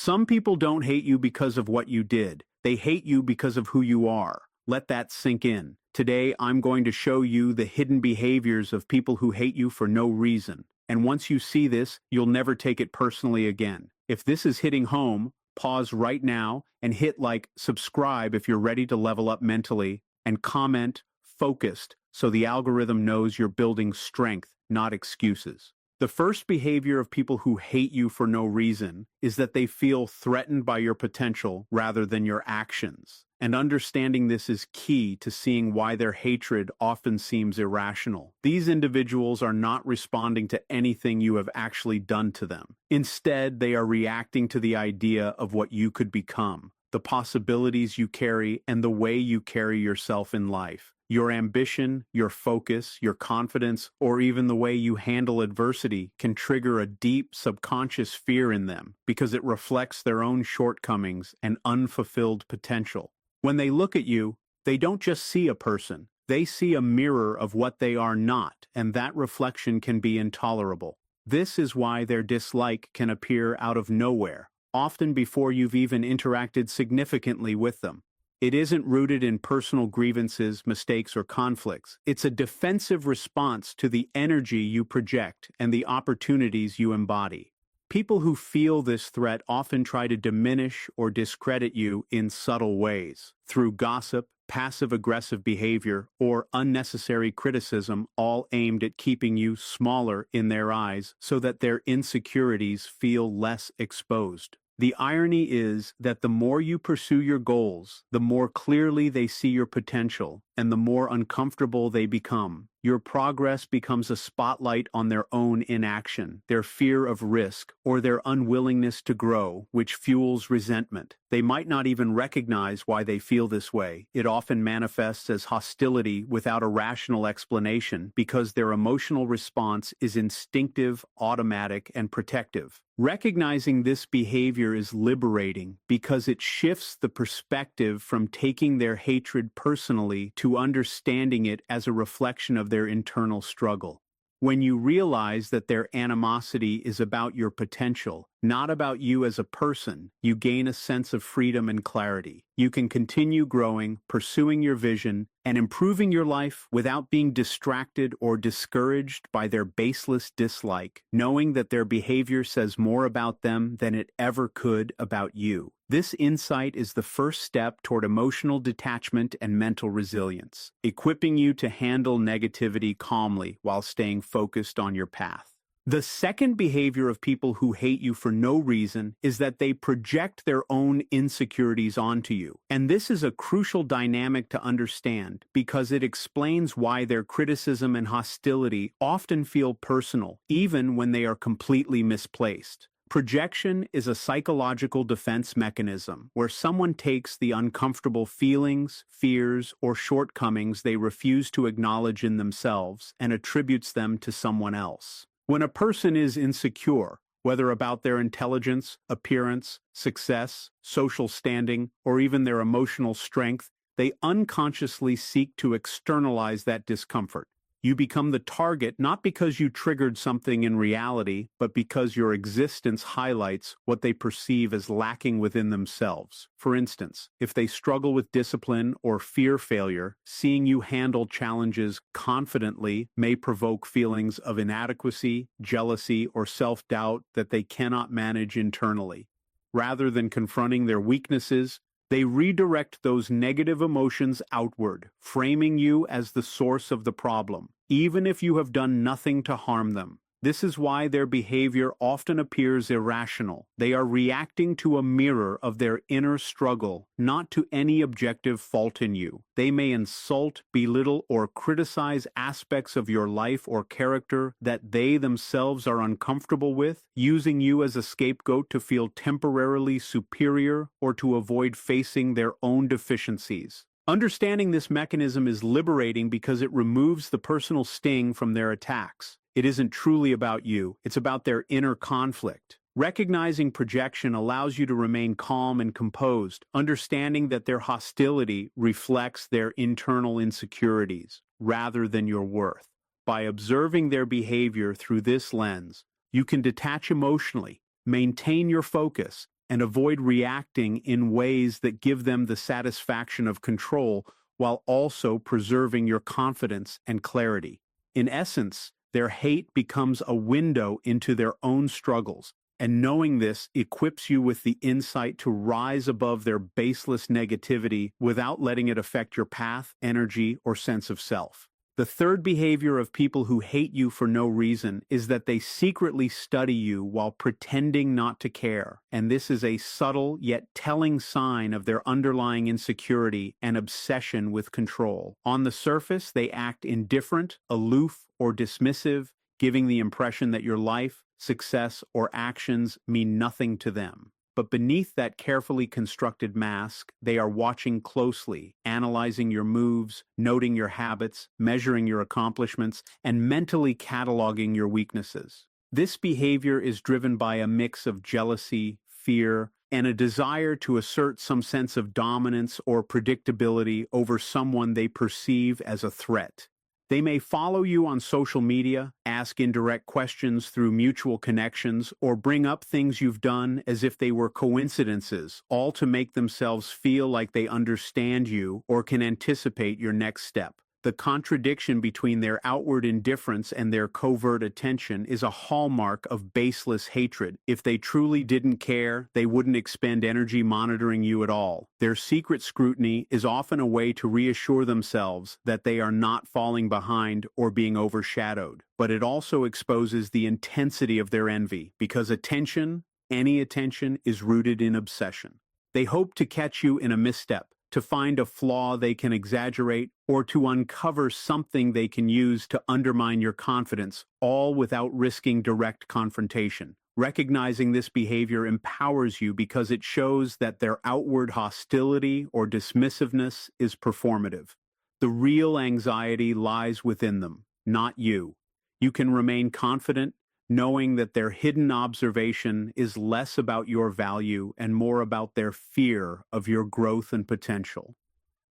Some people don't hate you because of what you did. They hate you because of who you are. Let that sink in. Today, I'm going to show you the hidden behaviors of people who hate you for no reason. And once you see this, you'll never take it personally again. If this is hitting home, pause right now and hit like, subscribe if you're ready to level up mentally, and comment, focused, so the algorithm knows you're building strength, not excuses. The first behavior of people who hate you for no reason is that they feel threatened by your potential rather than your actions. And understanding this is key to seeing why their hatred often seems irrational. These individuals are not responding to anything you have actually done to them. Instead, they are reacting to the idea of what you could become, the possibilities you carry, and the way you carry yourself in life. Your ambition, your focus, your confidence, or even the way you handle adversity can trigger a deep subconscious fear in them because it reflects their own shortcomings and unfulfilled potential. When they look at you, they don't just see a person, they see a mirror of what they are not, and that reflection can be intolerable. This is why their dislike can appear out of nowhere, often before you've even interacted significantly with them. It isn't rooted in personal grievances, mistakes, or conflicts. It's a defensive response to the energy you project and the opportunities you embody. People who feel this threat often try to diminish or discredit you in subtle ways, through gossip, passive-aggressive behavior, or unnecessary criticism, all aimed at keeping you smaller in their eyes so that their insecurities feel less exposed. The irony is that the more you pursue your goals, the more clearly they see your potential, and the more uncomfortable they become. Your progress becomes a spotlight on their own inaction, their fear of risk, or their unwillingness to grow, which fuels resentment. They might not even recognize why they feel this way. It often manifests as hostility without a rational explanation because their emotional response is instinctive, automatic, and protective. Recognizing this behavior is liberating because it shifts the perspective from taking their hatred personally to understanding it as a reflection of their internal struggle. When you realize that their animosity is about your potential, not about you as a person, you gain a sense of freedom and clarity. You can continue growing, pursuing your vision, and improving your life without being distracted or discouraged by their baseless dislike, knowing that their behavior says more about them than it ever could about you. This insight is the first step toward emotional detachment and mental resilience, equipping you to handle negativity calmly while staying focused on your path. The second behavior of people who hate you for no reason is that they project their own insecurities onto you. And this is a crucial dynamic to understand because it explains why their criticism and hostility often feel personal, even when they are completely misplaced. Projection is a psychological defense mechanism where someone takes the uncomfortable feelings, fears, or shortcomings they refuse to acknowledge in themselves and attributes them to someone else. When a person is insecure, whether about their intelligence, appearance, success, social standing, or even their emotional strength, they unconsciously seek to externalize that discomfort. You become the target not because you triggered something in reality, but because your existence highlights what they perceive as lacking within themselves. For instance, if they struggle with discipline or fear failure, seeing you handle challenges confidently may provoke feelings of inadequacy, jealousy, or self-doubt that they cannot manage internally. Rather than confronting their weaknesses, they redirect those negative emotions outward, framing you as the source of the problem, even if you have done nothing to harm them. This is why their behavior often appears irrational. They are reacting to a mirror of their inner struggle, not to any objective fault in you. They may insult, belittle, or criticize aspects of your life or character that they themselves are uncomfortable with, using you as a scapegoat to feel temporarily superior or to avoid facing their own deficiencies. Understanding this mechanism is liberating because it removes the personal sting from their attacks. It isn't truly about you, it's about their inner conflict. Recognizing projection allows you to remain calm and composed, understanding that their hostility reflects their internal insecurities rather than your worth. By observing their behavior through this lens, you can detach emotionally, maintain your focus, and avoid reacting in ways that give them the satisfaction of control while also preserving your confidence and clarity. In essence, their hate becomes a window into their own struggles, and knowing this equips you with the insight to rise above their baseless negativity without letting it affect your path, energy, or sense of self. The third behavior of people who hate you for no reason is that they secretly study you while pretending not to care, and this is a subtle yet telling sign of their underlying insecurity and obsession with control. On the surface, they act indifferent, aloof, or dismissive, giving the impression that your life, success, or actions mean nothing to them. But beneath that carefully constructed mask, they are watching closely, analyzing your moves, noting your habits, measuring your accomplishments, and mentally cataloging your weaknesses. This behavior is driven by a mix of jealousy, fear, and a desire to assert some sense of dominance or predictability over someone they perceive as a threat. They may follow you on social media, ask indirect questions through mutual connections, or bring up things you've done as if they were coincidences, all to make themselves feel like they understand you or can anticipate your next step. The contradiction between their outward indifference and their covert attention is a hallmark of baseless hatred. If they truly didn't care, they wouldn't expend energy monitoring you at all. Their secret scrutiny is often a way to reassure themselves that they are not falling behind or being overshadowed. But it also exposes the intensity of their envy, because attention, any attention, is rooted in obsession. They hope to catch you in a misstep, to find a flaw they can exaggerate, or to uncover something they can use to undermine your confidence, all without risking direct confrontation. Recognizing this behavior empowers you because it shows that their outward hostility or dismissiveness is performative. The real anxiety lies within them, not you. You can remain confident, knowing that their hidden observation is less about your value and more about their fear of your growth and potential.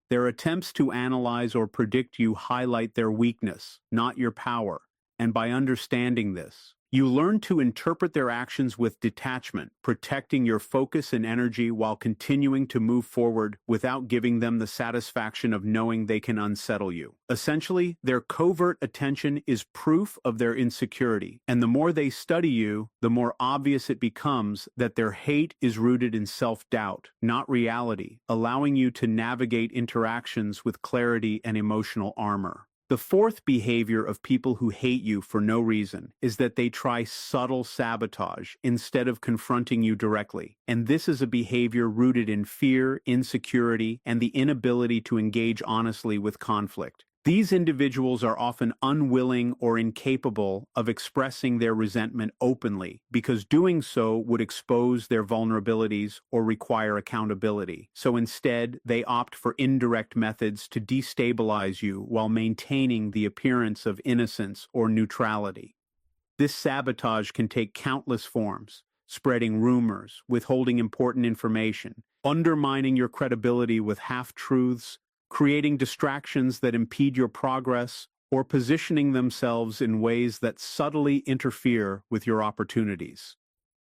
Their attempts to analyze or predict you highlight their weakness, not your power, and by understanding this, you learn to interpret their actions with detachment, protecting your focus and energy while continuing to move forward without giving them the satisfaction of knowing they can unsettle you. Essentially, their covert attention is proof of their insecurity, and the more they study you, the more obvious it becomes that their hate is rooted in self-doubt, not reality, allowing you to navigate interactions with clarity and emotional armor. The fourth behavior of people who hate you for no reason is that they try subtle sabotage instead of confronting you directly. And this is a behavior rooted in fear, insecurity, and the inability to engage honestly with conflict. These individuals are often unwilling or incapable of expressing their resentment openly because doing so would expose their vulnerabilities or require accountability. So instead, they opt for indirect methods to destabilize you while maintaining the appearance of innocence or neutrality. This sabotage can take countless forms: spreading rumors, withholding important information, undermining your credibility with half-truths, creating distractions that impede your progress, or positioning themselves in ways that subtly interfere with your opportunities.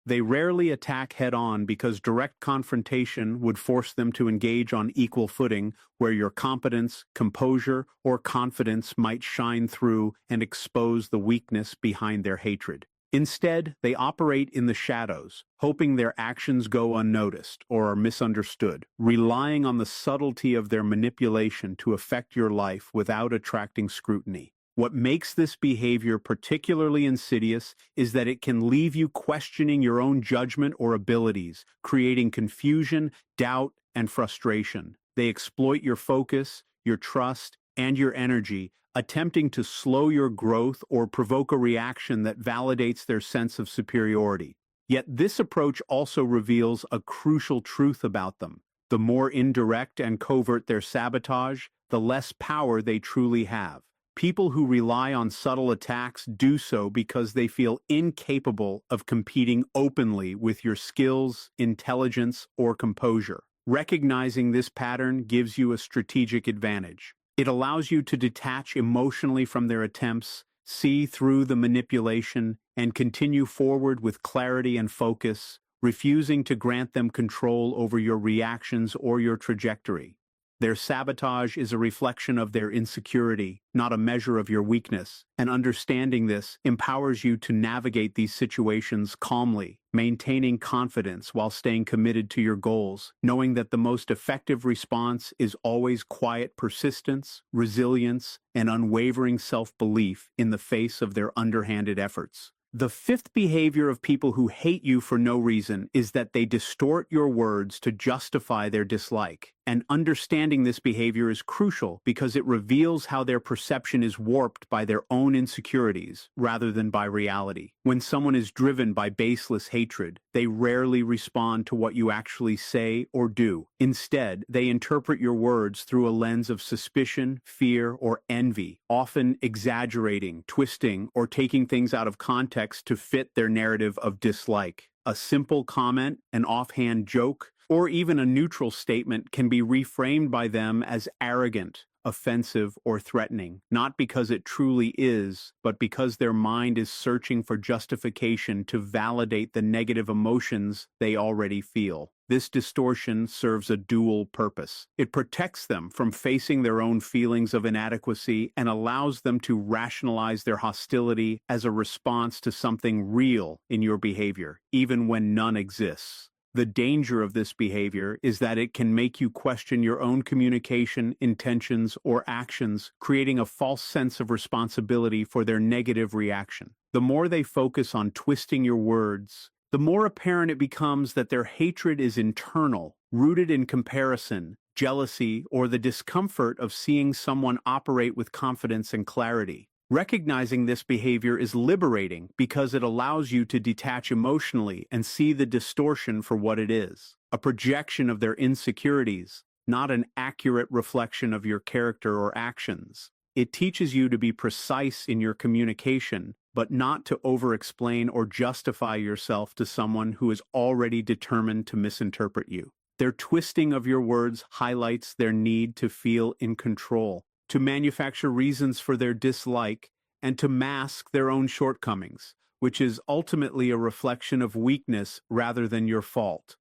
They rarely attack head-on because direct confrontation would force them to engage on equal footing, where your competence, composure, or confidence might shine through and expose the weakness behind their hatred. Instead, they operate in the shadows, hoping their actions go unnoticed or are misunderstood, relying on the subtlety of their manipulation to affect your life without attracting scrutiny. What makes this behavior particularly insidious is that it can leave you questioning your own judgment or abilities, creating confusion, doubt, and frustration. They exploit your focus, your trust, and your energy, attempting to slow your growth or provoke a reaction that validates their sense of superiority. Yet this approach also reveals a crucial truth about them. The more indirect and covert their sabotage, the less power they truly have. People who rely on subtle attacks do so because they feel incapable of competing openly with your skills, intelligence, or composure. Recognizing this pattern gives you a strategic advantage. It allows you to detach emotionally from their attempts, see through the manipulation, and continue forward with clarity and focus, refusing to grant them control over your reactions or your trajectory. Their sabotage is a reflection of their insecurity, not a measure of your weakness, and understanding this empowers you to navigate these situations calmly, maintaining confidence while staying committed to your goals, knowing that the most effective response is always quiet persistence, resilience, and unwavering self-belief in the face of their underhanded efforts. The fifth behavior of people who hate you for no reason is that they distort your words to justify their dislike. And understanding this behavior is crucial because it reveals how their perception is warped by their own insecurities rather than by reality. When someone is driven by baseless hatred, they rarely respond to what you actually say or do. Instead, they interpret your words through a lens of suspicion, fear, or envy, often exaggerating, twisting, or taking things out of context to fit their narrative of dislike. A simple comment, an offhand joke, or even a neutral statement can be reframed by them as arrogant, offensive, or threatening, not because it truly is, but because their mind is searching for justification to validate the negative emotions they already feel. This distortion serves a dual purpose. It protects them from facing their own feelings of inadequacy and allows them to rationalize their hostility as a response to something real in your behavior, even when none exists. The danger of this behavior is that it can make you question your own communication, intentions, or actions, creating a false sense of responsibility for their negative reaction. The more they focus on twisting your words, the more apparent it becomes that their hatred is internal, rooted in comparison, jealousy, or the discomfort of seeing someone operate with confidence and clarity. Recognizing this behavior is liberating because it allows you to detach emotionally and see the distortion for what it is, a projection of their insecurities, not an accurate reflection of your character or actions. It teaches you to be precise in your communication, but not to over-explain or justify yourself to someone who is already determined to misinterpret you. Their twisting of your words highlights their need to feel in control, to manufacture reasons for their dislike, and to mask their own shortcomings, which is ultimately a reflection of weakness rather than your fault.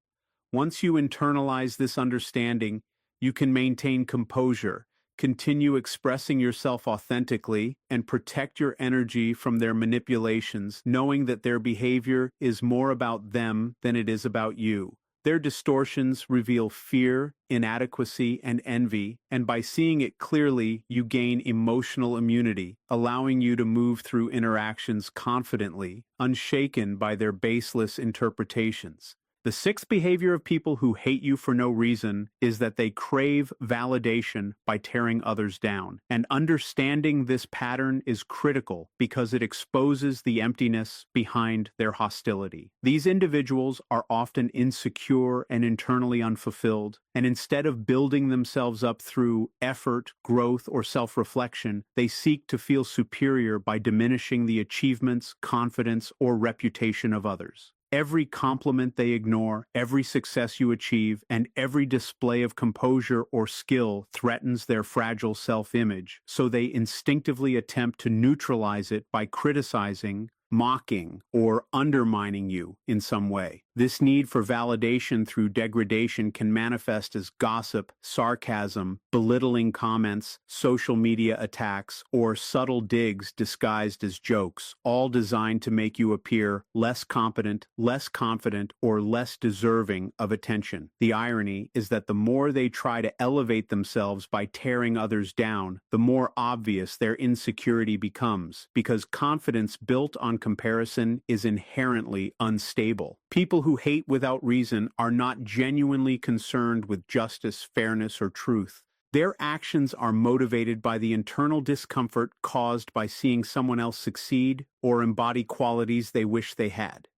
Once you internalize this understanding, you can maintain composure, continue expressing yourself authentically, and protect your energy from their manipulations, knowing that their behavior is more about them than it is about you. Their distortions reveal fear, inadequacy, and envy, and by seeing it clearly, you gain emotional immunity, allowing you to move through interactions confidently, unshaken by their baseless interpretations. The sixth behavior of people who hate you for no reason is that they crave validation by tearing others down. And understanding this pattern is critical because it exposes the emptiness behind their hostility. These individuals are often insecure and internally unfulfilled, and instead of building themselves up through effort, growth, or self-reflection, they seek to feel superior by diminishing the achievements, confidence, or reputation of others. Every compliment they ignore, every success you achieve, and every display of composure or skill threatens their fragile self-image, so they instinctively attempt to neutralize it by criticizing, mocking, or undermining you in some way. This need for validation through degradation can manifest as gossip, sarcasm, belittling comments, social media attacks, or subtle digs disguised as jokes, all designed to make you appear less competent, less confident, or less deserving of attention. The irony is that the more they try to elevate themselves by tearing others down, the more obvious their insecurity becomes, because confidence built on comparison is inherently unstable. People who hate without reason are not genuinely concerned with justice, fairness, or truth. Their actions are motivated by the internal discomfort caused by seeing someone else succeed or embody qualities they wish they had.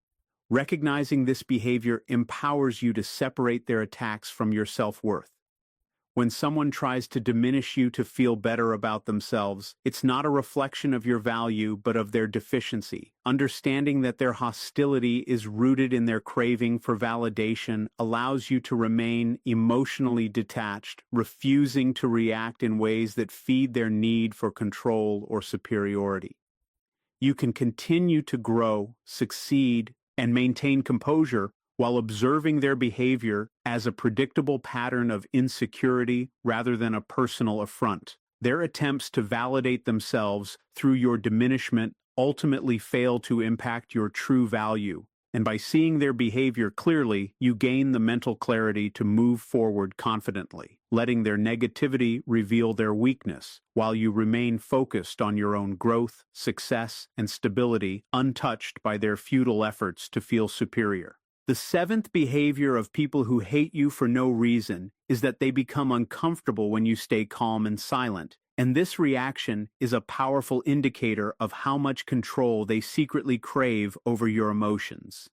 Recognizing this behavior empowers you to separate their attacks from your self-worth. When someone tries to diminish you to feel better about themselves, it's not a reflection of your value but of their deficiency. Understanding that their hostility is rooted in their craving for validation allows you to remain emotionally detached, refusing to react in ways that feed their need for control or superiority. You can continue to grow, succeed, and maintain composure while observing their behavior as a predictable pattern of insecurity rather than a personal affront. Their attempts to validate themselves through your diminishment ultimately fail to impact your true value, and by seeing their behavior clearly, you gain the mental clarity to move forward confidently, letting their negativity reveal their weakness, while you remain focused on your own growth, success, and stability, untouched by their futile efforts to feel superior. The seventh behavior of people who hate you for no reason is that they become uncomfortable when you stay calm and silent, and this reaction is a powerful indicator of how much control they secretly crave over your emotions.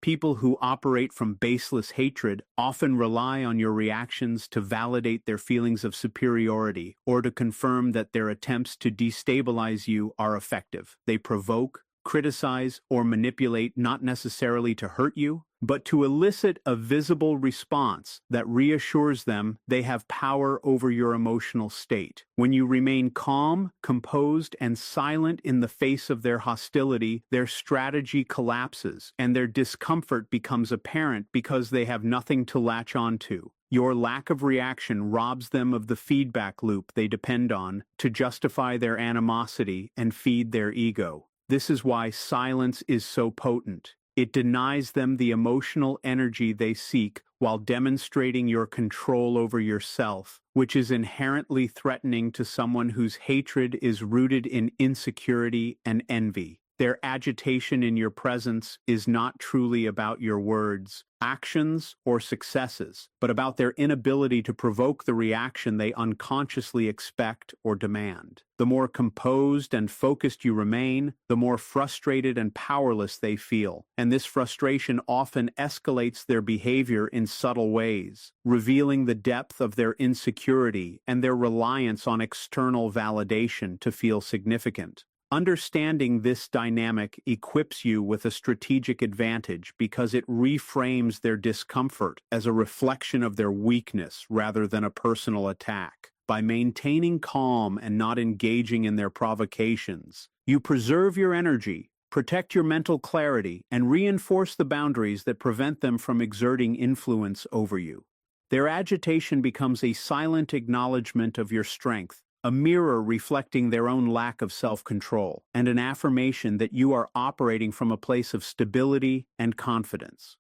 People who operate from baseless hatred often rely on your reactions to validate their feelings of superiority or to confirm that their attempts to destabilize you are effective. They provoke, criticize, or manipulate not necessarily to hurt you, but to elicit a visible response that reassures them they have power over your emotional state. When you remain calm, composed, and silent in the face of their hostility, their strategy collapses, and their discomfort becomes apparent because they have nothing to latch onto. Your lack of reaction robs them of the feedback loop they depend on to justify their animosity and feed their ego. This is why silence is so potent. It denies them the emotional energy they seek while demonstrating your control over yourself, which is inherently threatening to someone whose hatred is rooted in insecurity and envy. Their agitation in your presence is not truly about your words, actions, or successes, but about their inability to provoke the reaction they unconsciously expect or demand. The more composed and focused you remain, the more frustrated and powerless they feel, and this frustration often escalates their behavior in subtle ways, revealing the depth of their insecurity and their reliance on external validation to feel significant. Understanding this dynamic equips you with a strategic advantage because it reframes their discomfort as a reflection of their weakness rather than a personal attack. By maintaining calm and not engaging in their provocations, you preserve your energy, protect your mental clarity, and reinforce the boundaries that prevent them from exerting influence over you. Their agitation becomes a silent acknowledgement of your strength, a mirror reflecting their own lack of self-control, and an affirmation that you are operating from a place of stability and confidence.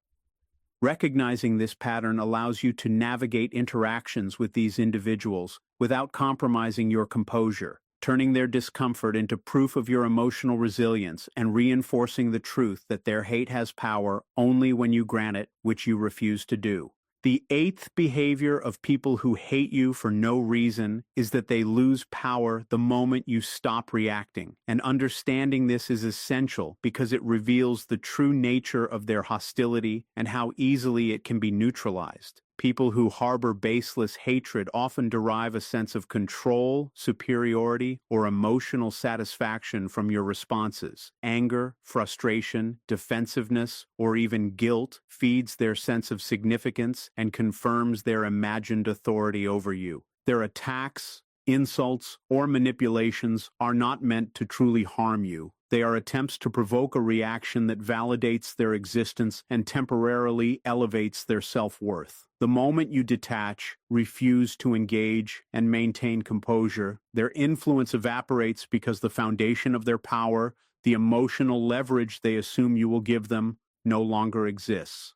Recognizing this pattern allows you to navigate interactions with these individuals without compromising your composure, turning their discomfort into proof of your emotional resilience and reinforcing the truth that their hate has power only when you grant it, which you refuse to do. The eighth behavior of people who hate you for no reason is that they lose power the moment you stop reacting, and understanding this is essential because it reveals the true nature of their hostility and how easily it can be neutralized. People who harbor baseless hatred often derive a sense of control, superiority, or emotional satisfaction from your responses. Anger, frustration, defensiveness, or even guilt feeds their sense of significance and confirms their imagined authority over you. Their attacks, insults, or manipulations are not meant to truly harm you. They are attempts to provoke a reaction that validates their existence and temporarily elevates their self-worth. The moment you detach, refuse to engage, and maintain composure, their influence evaporates because the foundation of their power, the emotional leverage they assume you will give them, no longer exists.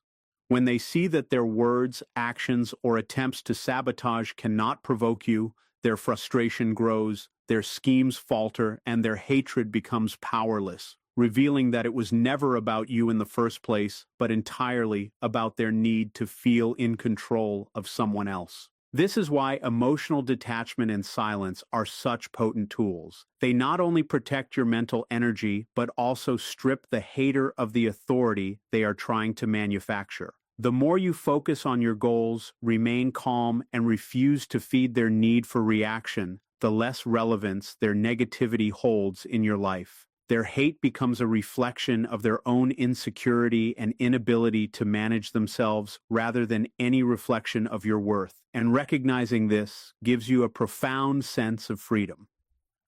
When they see that their words, actions, or attempts to sabotage cannot provoke you, their frustration grows, their schemes falter, and their hatred becomes powerless, revealing that it was never about you in the first place, but entirely about their need to feel in control of someone else. This is why emotional detachment and silence are such potent tools. They not only protect your mental energy, but also strip the hater of the authority they are trying to manufacture. The more you focus on your goals, remain calm, and refuse to feed their need for reaction, the less relevance their negativity holds in your life. Their hate becomes a reflection of their own insecurity and inability to manage themselves rather than any reflection of your worth. And recognizing this gives you a profound sense of freedom.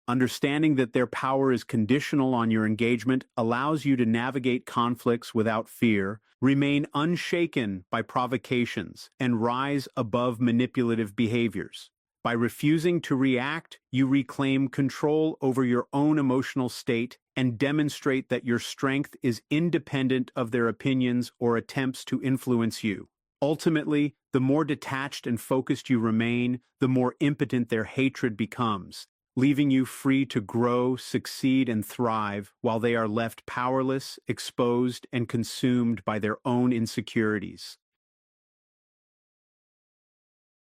Understanding that their power is conditional on your engagement allows you to navigate conflicts without fear, remain unshaken by provocations, and rise above manipulative behaviors. By refusing to react, you reclaim control over your own emotional state and demonstrate that your strength is independent of their opinions or attempts to influence you. Ultimately, the more detached and focused you remain, the more impotent their hatred becomes, leaving you free to grow, succeed, and thrive while they are left powerless, exposed, and consumed by their own insecurities.